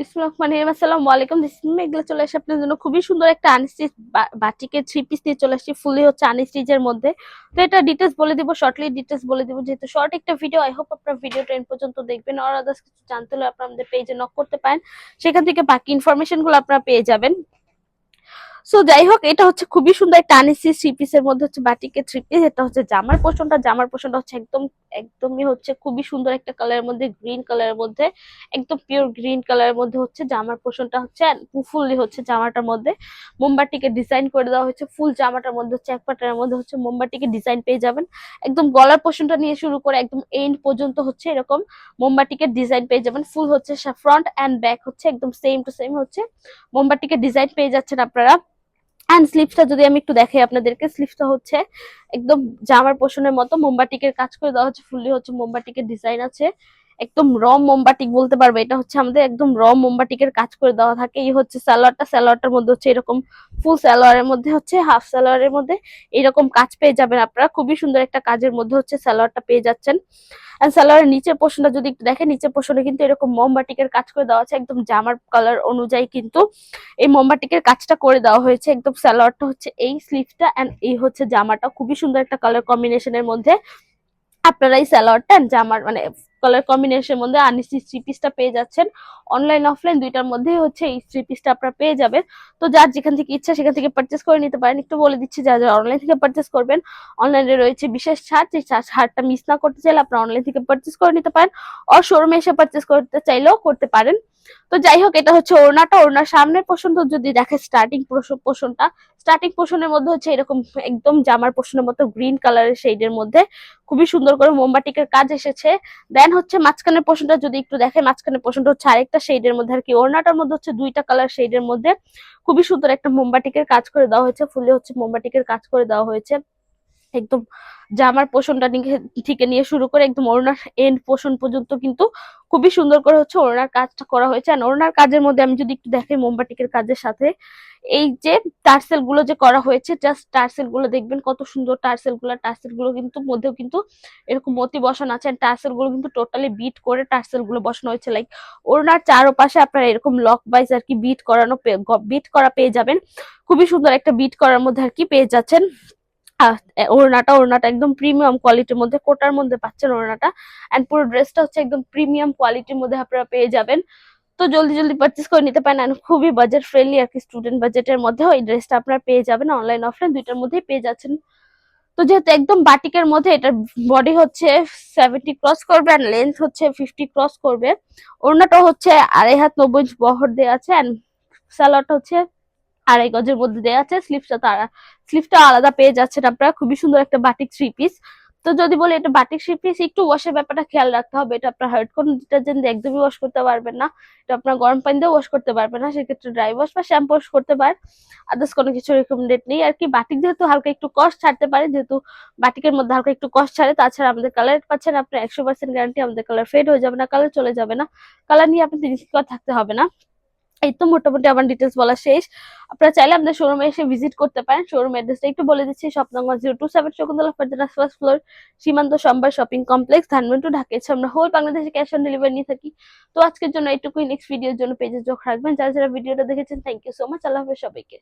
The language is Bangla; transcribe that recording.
আসসালামু আলাইকুম। এগুলো চলে আসে আপনার জন্য খুবই সুন্দর একটা আনস্টিচ বাটিকের থ্রি পিস দিয়ে চলে আসছি, ফুলি হচ্ছে আনস্টিচের মধ্যে। তো এটা ডিটেলস বলে দিব, শর্টলি ডিটেলস বলে দিব, যেহেতু শর্ট একটা ভিডিও। আই হোপ আপনার ভিডিওটা এন্ড পর্যন্ত দেখবেন। আর আদার্স কিছু জানতে হলে আপনার আমাদের পেজে নক করতে পারেন, সেখান থেকে বাকি ইনফরমেশন গুলো আপনারা পেয়ে যাবেন। সো যাই হোক, এটা হচ্ছে খুবই সুন্দর একটা আনস্টিচ থ্রি পিসের মধ্যে হচ্ছে বাটিকের থ্রি পিস। এটা হচ্ছে জামার পোর্শনটা হচ্ছে একদমই হচ্ছে খুবই সুন্দর একটা কালারের মধ্যে, গ্রিন কালারের মধ্যে, একদম পিওর গ্রিন কালারের মধ্যে হচ্ছে জামার পোর্শনটা হচ্ছে ফুললি হচ্ছে জামাটার মধ্যে মোমবাটিকে ডিজাইন করে দেওয়া হয়েছে। ফুল জামাটার মধ্যে হচ্ছে এক পাটার মধ্যে হচ্ছে মোমবাটিকে ডিজাইন পেয়ে যাবেন। একদম গলার পোর্শনটা নিয়ে শুরু করে একদম এন্ড পর্যন্ত হচ্ছে এরকম মোমবাটিকে ডিজাইন পেয়ে যাবেন। ফুল হচ্ছে ফ্রন্ট এন্ড ব্যাক হচ্ছে একদম সেম টু সেম হচ্ছে মোমবাটিকে ডিজাইন পেয়ে যাচ্ছেন আপনারা। এন্ড স্লিভসটা যদি আমি একটু দেখাই আপনাদেরকে, স্লিভসটা হচ্ছে একদম জামার পোর্শনের মতো মোমবাটিকের কাজ করে দেওয়া হচ্ছে। ফুললি হচ্ছে মোমবাটিকের ডিজাইন আছে, একদম র মোমবাটিক বলতে পারবে। এটা হচ্ছে আমাদের একদম র মোমবাটিকের কাজ করে দেওয়া থাকে। এই হচ্ছে সালোয়ারটার মধ্যে হচ্ছে এরকম ফুল সালোয়ারের মধ্যে হচ্ছে হাফ সালোয়ারের মধ্যে এরকম কাজ পেয়ে যাবেন আপনারা। খুবই সুন্দর একটা কাজের মধ্যে হচ্ছে সালোয়ারটা পেয়ে যাচ্ছেন। আর সালোয়ারের নিচের পোর্শনটা যদি একটু দেখেন, নিচের পোর্শনে কিন্তু এরকম মোমবাটিকের কাজ করে দেওয়া আছে, একদম জামার কালার অনুযায়ী কিন্তু এই মোমবাটিকের কাজটা করে দেওয়া হয়েছে। একদম সালোয়ারটা হচ্ছে এই, স্লিভসটা এন্ড এই হচ্ছে জামাটা, খুবই সুন্দর একটা কালার কম্বিনেশনের মধ্যে আপনারা এই সালোয়ারটা জামার মানে কালার কম্বিনেশনের মধ্যে আনিসি থ্রি পিসটা পেয়ে যাচ্ছেন। অনলাইন অফলাইন দুইটার মধ্যেই হচ্ছে এই থ্রি পিসটা আপনারা পেয়ে যাবেন। তো যার যেখান থেকে ইচ্ছা সেখান থেকে পারচেস করে নিতে পারেন। একটু বলে দিচ্ছি, যারা যারা অনলাইন থেকে পারচেস করবেন, অনলাইনে রয়েছে বিশেষ ছাড়। যে ছাড়টা মিস না করতে চাইলে আপনারা অনলাইন থেকে পারচেস করে নিতে পারেন, আর শোরুমে এসে পারচেস করতে চাইলেও করতে পারেন। তো যাই হোক, এটা হচ্ছে ওড়নাটা। ওড়নার সামনের পোর্শন যদি দেখে, স্টার্টিং পোর্শনের মধ্যে হচ্ছে এরকম একদম জামার পোর্শনের মতো গ্রিন কালারের শেডের মধ্যে খুবই সুন্দর করে মোমবাটিকের কাজ এসেছে। দেন হচ্ছে মাঝখানের পোর্শনটা যদি একটু দেখে, মাঝখানের পোর্শনটা হচ্ছে আরেকটা শেডের মধ্যে আর কি। ওড়নাটার মধ্যে হচ্ছে দুইটা কালার শেডের মধ্যে খুবই সুন্দর একটা মোমবাটিকের কাজ করে দেওয়া হয়েছে। ফুলে হচ্ছে মোমবাটিকের কাজ করে দেওয়া হয়েছে একদম জামার পোর্শনটা থেকে নিয়ে শুরু করে একদম ওড়নার এন্ড পোর্শন পর্যন্ত কিন্তু খুবই সুন্দর করে হচ্ছে ওড়নার কাজটা করা হয়েছে। আর ওড়নার কাজের মধ্যে আমি যদি একটু দেখাই, মোমবাটিকের কাজের সাথে এই যে টার্সেল গুলো যে করা হয়েছে, জাস্ট টার্সেল গুলো দেখবেন কত সুন্দর। টার্সেল গুলো কিন্তু মধ্যেও কিন্তু এরকম মতি বসানো আছে। টার্সেল গুলো কিন্তু টোটালি বিট করে টার্সেল গুলো বসানো হয়েছে, লাইক ওড়নার চারপাশে আপনারা এরকম লক ওয়াইজ আর কি বিট করা পেয়ে যাবেন। খুবই সুন্দর একটা বিট করার মধ্যে আর কি পেয়ে যাচ্ছেন। ওড়নাটা একদম প্রিমিয়াম কোয়ালিটির মধ্যে, কোটার মধ্যে পাচ্ছেন ওড়নাটা। এন্ড পুরো ড্রেসটা হচ্ছে একদম প্রিমিয়াম কোয়ালিটির মধ্যে আপনারা পেয়ে যাবেন। তো জলদি জলদি পারচেস করে নিতে পারেন। আর খুবই বাজেট ফ্রেন্ডলি আর কি, স্টুডেন্ট বাজেটের মধ্যে এই ড্রেসটা আপনারা পেয়ে যাবেন। অনলাইন অফলাইন দুইটার মধ্যেই পেয়ে যাচ্ছেন। তো যেহেতু একদম বাটিকের মধ্যে, এটার বডি হচ্ছে 70 ক্রস করবে আর লেন্থ হচ্ছে 50 ক্রস করবে। ওড়নাটা হচ্ছে 2.5 হাত 90 ইঞ্চ বহর দেওয়া আছে। এন্ড সালোয়ারটা হচ্ছে 2.5 গজের মধ্যে দেওয়া আছে। স্লিভটা আলাদা পেয়ে যাচ্ছেন আপনারা। খুবই সুন্দর একটা বাটিক থ্রি পিস। তো যদি বলি এটা বাটিক থ্রি পিস, একটু ওয়াশের ব্যাপারটা খেয়াল রাখতে হবে। এটা আপনার হার্ড কোন ডিটারজেন্ট দিয়ে একদমই ওয়াশ করতে পারবেন না। এটা আপনার গরম পানি দিয়ে ওয়াশ করতে পারবেন না, সেক্ষেত্রে ড্রাই ওয়াশ বা শ্যাম্পু ওয়াশ করতে পারেন। আদার্স কোনো কিছু রেকমেন্ডেড নেই আর কি। বাটিক যেহেতু হালকা একটু কস্ট ছাড়তে পারে, যেহেতু বাটিকের মধ্যে হালকা একটু কস্ট ছাড়ে। তাছাড়া আমাদের কালার পাচ্ছেন আপনার 100% গ্যারান্টি, আমাদের কালার ফেড হয়ে যাবে না, কালার চলে যাবে না, কালার নিয়ে আপনি ইনসিকিউর থাকতে হবে না। এই তো মোটামুটি আমার ডিটেলস বলা শেষ। আপনারা চাইলে আমাদের শোরুমে এসে ভিজিট করতে পারেন। শোরুম অ্যাড্রেসটা একটু বলে দিচ্ছি, shop number 027 Shakuntala Farzana first floor, সীমান্ত সম্ভার শপিং কমপ্লেক্স, ধানমন্ডি, ঢাকা। আমরা হোল বাংলাদেশে ক্যাশ অন ডেলিভারি নিয়ে থাকি। তো আজকের জন্য এইটুকুই। নেক্সট ভিডিওর জন্য পেজে চোখ রাখবেন। যারা যারা ভিডিওটা দেখেছেন, থ্যাংক ইউ সো মাচ। আল্লাহ হাফেজ সবাইকে।